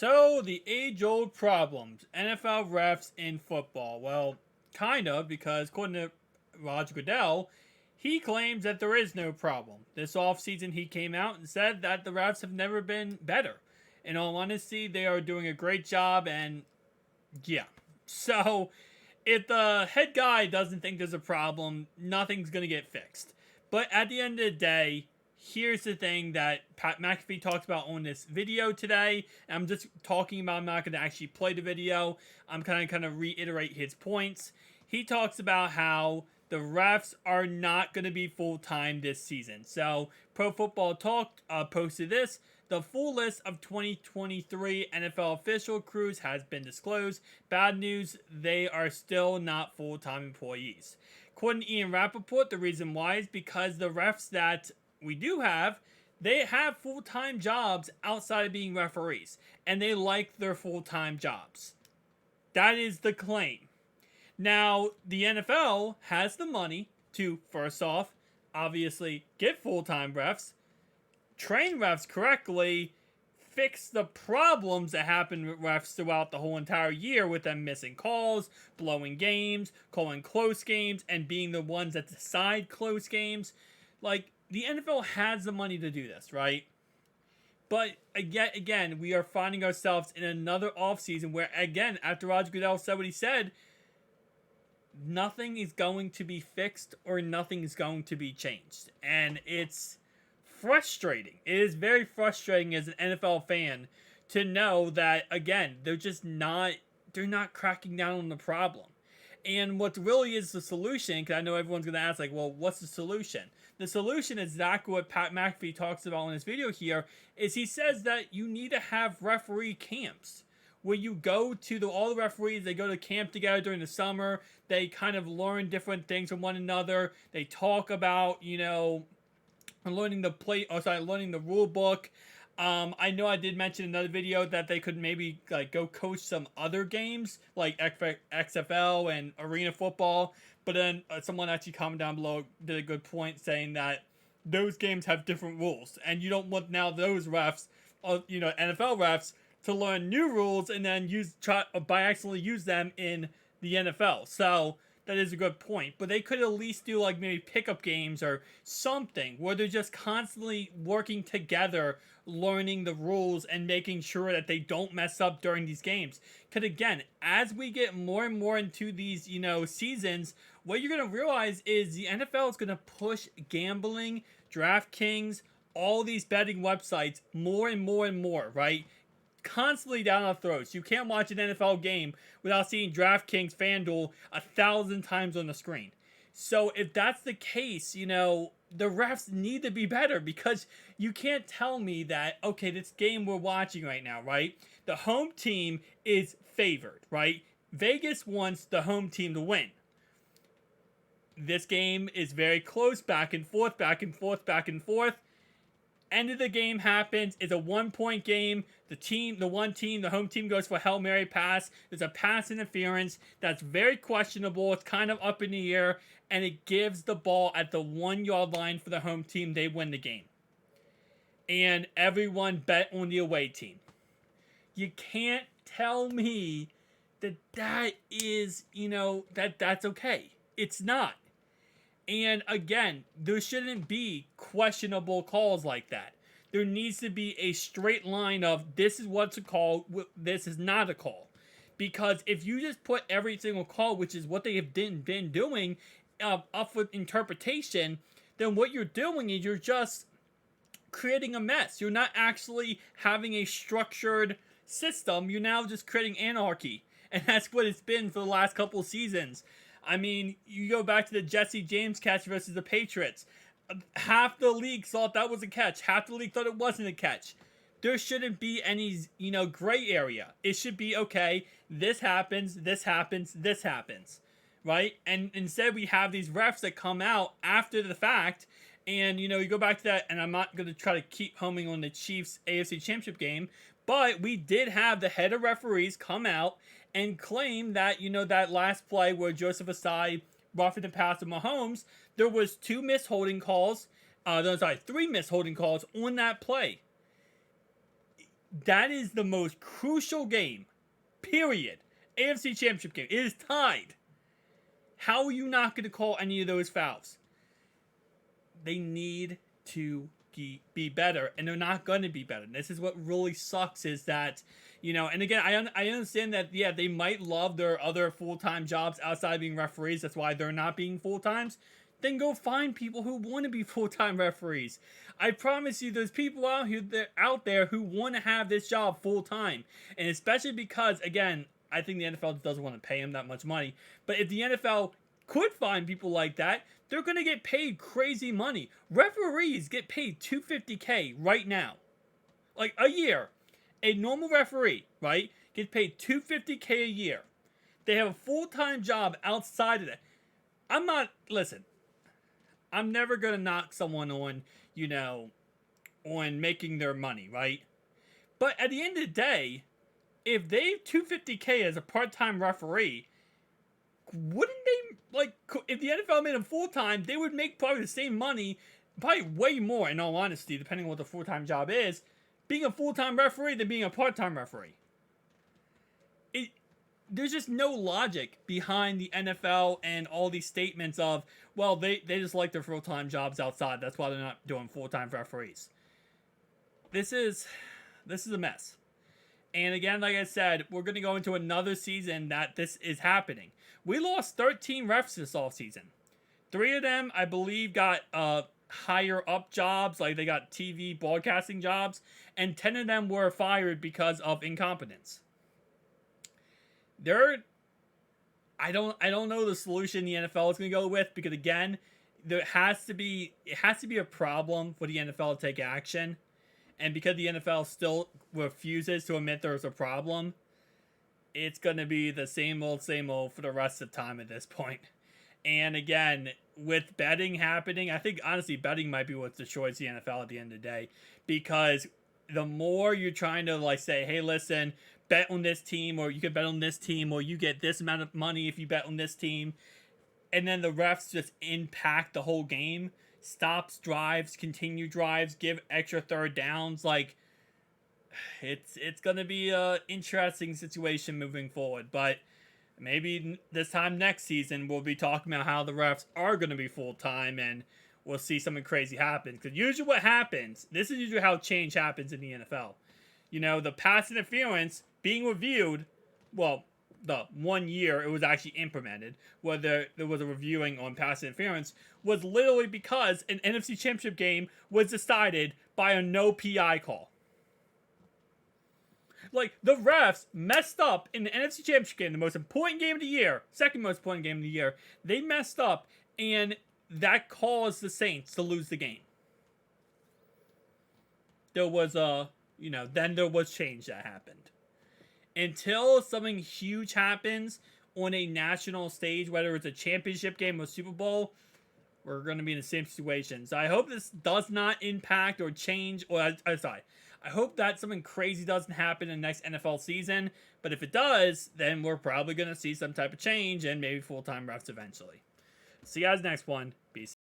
So, the age-old problems, NFL refs in football. Well, kind of, because according to Roger Goodell, he claims that there is no problem. This offseason, he came out and said that the refs have never been better. In all honesty, they are doing a great job, and yeah. So, if the head guy doesn't think there's a problem, nothing's going to get fixed. But at the end of the day, here's the thing that Pat McAfee talks about on this video today. I'm just talking about, I'm not going to actually play the video. I'm kind of reiterate his points. He talks about how the refs are not going to be full-time this season. So, Pro Football Talk posted this. The full list of 2023 NFL official crews has been disclosed. Bad news, they are still not full-time employees. According to Ian Rappaport, the reason why is because the refs that we do have, they have full-time jobs outside of being referees, and they like their full-time jobs. That is the claim. Now, the NFL has the money to, first off, obviously get full-time refs, train refs correctly, fix the problems that happen with refs throughout the whole entire year with them missing calls, blowing games, calling close games, and being the ones that decide close games. Like, the NFL has the money to do this, right? But again, we are finding ourselves in another offseason where, again, after Roger Goodell said what he said, nothing is going to be fixed or nothing is going to be changed. And it's frustrating. It is very frustrating as an NFL fan to know that, again, they're not cracking down on the problem. And what really is the solution, because I know everyone's going to ask, like, well, what's the solution? The solution is exactly what Pat McAfee talks about in his video here, is he says that you need to have referee camps where you go to all the referees, they go to camp together during the summer, they kind of learn different things from one another, they talk about, learning learning the rule book. I know I did mention in another video that they could maybe go coach some other games like XFL and arena football. But then someone actually commented down below, did a good point saying that those games have different rules, and you don't want now those refs, NFL refs, to learn new rules and then by accidentally use them in the NFL. So that is a good point. But they could at least do maybe pickup games or something where they're just constantly working together, learning the rules and making sure that they don't mess up during these games. Because again, as we get more and more into these, seasons, what you're going to realize is the NFL is going to push gambling, DraftKings, all these betting websites more and more and more, right? Constantly down our throats. You can't watch an NFL game without seeing DraftKings, FanDuel 1,000 times on the screen. So if that's the case, the refs need to be better, because you can't tell me that, okay, this game we're watching right now, right? The home team is favored, right? Vegas wants the home team to win. This game is very close, back and forth, back and forth, back and forth. End of the game happens. It's a 1-point game. The home team goes for a Hail Mary pass. There's a pass interference that's very questionable. It's kind of up in the air, and it gives the ball at the 1-yard line for the home team. They win the game. And everyone bet on the away team. You can't tell me that is, that's okay. It's not. And again, there shouldn't be questionable calls like that. There needs to be a straight line of this is what's a call, this is not a call. Because if you just put every single call, which is what they have been doing, up for interpretation, then what you're doing is you're just creating a mess. You're not actually having a structured system. You're now just creating anarchy. And that's what it's been for the last couple of seasons. I mean, you go back to the Jesse James catch versus the Patriots. Half the league thought that was a catch. Half the league thought it wasn't a catch. There shouldn't be any, gray area. It should be, okay, this happens, this happens, this happens, right? And instead we have these refs that come out after the fact, and, you go back to that, and I'm not going to try to keep homing on the Chiefs AFC Championship game, but we did have the head of referees come out and claim that, that last play where Joseph Asai roughing the pass to Mahomes, there was 3 missed holding calls on that play. That is the most crucial game, period. AFC Championship game. It is tied. How are you not going to call any of those fouls? They need to be better, and they're not going to be better. And this is what really sucks is that, and again, I understand that, yeah, they might love their other full-time jobs outside of being referees. That's why they're not being full-times. Then go find people who want to be full-time referees. I promise you, there's people out there who want to have this job full-time. And especially because, again, I think the NFL doesn't want to pay them that much money. But if the NFL could find people like that, they're going to get paid crazy money. Referees get paid $250K right now. Like, a year. A normal referee, right, gets paid $250K a year. They have a full-time job outside of that. I'm never going to knock someone on, on making their money, right? But at the end of the day, if they have $250K as a part-time referee, wouldn't they, if the NFL made them full-time, they would make probably the same money, probably way more, in all honesty, depending on what the full-time job is, being a full-time referee than being a part-time referee. There's just no logic behind the NFL and all these statements of, well, they just like their full-time jobs outside. That's why they're not doing full-time referees. This is a mess. And again, like I said, we're going to go into another season that this is happening. We lost 13 refs this offseason. 3 of them, I believe, got higher up jobs, like they got TV broadcasting jobs, and 10 of them were fired because of incompetence. I don't know the solution the NFL is going to go with, because again, it has to be a problem for the NFL to take action. And because the NFL still refuses to admit there's a problem, it's going to be the same old for the rest of the time at this point. And again, with betting happening, I think honestly betting might be what destroys the NFL at the end of the day. Because the more you're trying to say, hey, listen, bet on this team, or you can bet on this team, or you get this amount of money if you bet on this team. And then the refs just impact the whole game. Stops drives, continue drives, give extra third downs. It's gonna be a interesting situation moving forward. But maybe this time next season we'll be talking about how the refs are gonna be full time, and we'll see something crazy happen. Because usually what happens, this is usually how change happens in the NFL. The pass interference being reviewed, well, the 1 year it was actually implemented, whether there was a reviewing on pass interference, was literally because an NFC Championship game was decided by a no PI call. The refs messed up in the NFC Championship game, the most important game of the year, second most important game of the year. They messed up, and that caused the Saints to lose the game. There was then there was change that happened. Until something huge happens on a national stage, whether it's a championship game or Super Bowl, we're going to be in the same situation. So I hope this does not impact or change, I hope that something crazy doesn't happen in the next NFL season. But if it does, then we're probably going to see some type of change and maybe full-time refs eventually. See you guys next one. Peace.